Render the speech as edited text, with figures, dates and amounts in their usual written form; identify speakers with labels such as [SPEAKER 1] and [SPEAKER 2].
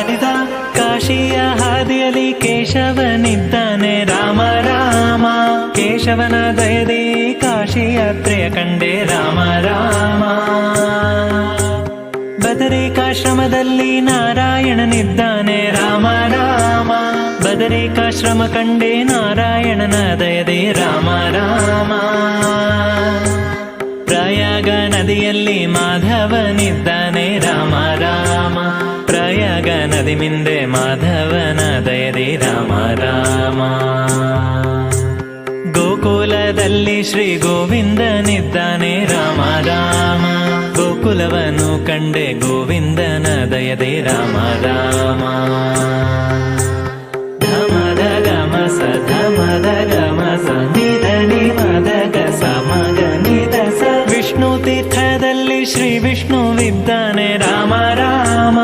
[SPEAKER 1] ನಿಧ ಕಾಶಿಯ ಹಾದಿಯಲ್ಲಿ ಕೇಶವನಿದ್ದಾನೆ ರಾಮ ರಾಮ. ಕೇಶವನ ದಯದಿ ಕಾಶಿ ಯಾತ್ರೆಯ ಕಂಡೆ ರಾಮ ರಾಮ. ಬದರಿಕಾಶ್ರಮದಲ್ಲಿ ನಾರಾಯಣನಿದ್ದಾನೆ ರಾಮ ರಾಮ. ಬದರಿಕಾಶ್ರಮ ಕಂಡೆ ನಾರಾಯಣನ ದಯದಿ ರಾಮ ರಾಮ. ಪ್ರಯಾಗ ನದಿಯಲ್ಲಿ ಮಾಧವನಿದ್ದಾನೆ ರಾಮ ರಾಮ. ಪ್ರಯಾಗ ನದಿ ಮಿಂದೆ ಮಾಧವನ ದಯದಿ ರಾಮ ರಾಮ. ಗೋಕುಲದಲ್ಲಿ ಶ್ರೀ ಗೋವಿಂದನಿದ್ದಾನೆ ರಾಮ ರಾಮ. ಗೋಕುಲವನ್ನು ಕಂಡೆ ಗೋವಿಂದನ ದಯದಿ ರಾಮ ರಾಮ. ಧಮದ ಗಮಸ ಧಮದ ಗಮಸ ನಿಧನಿ ಮದಗ ಸಮಗ ನಿಧ ಸ. ವಿಷ್ಣು ತೀರ್ಥದಲ್ಲಿ ಶ್ರೀ ವಿಷ್ಣುವಿದ್ದಾನೆ ರಾಮ ರಾಮ.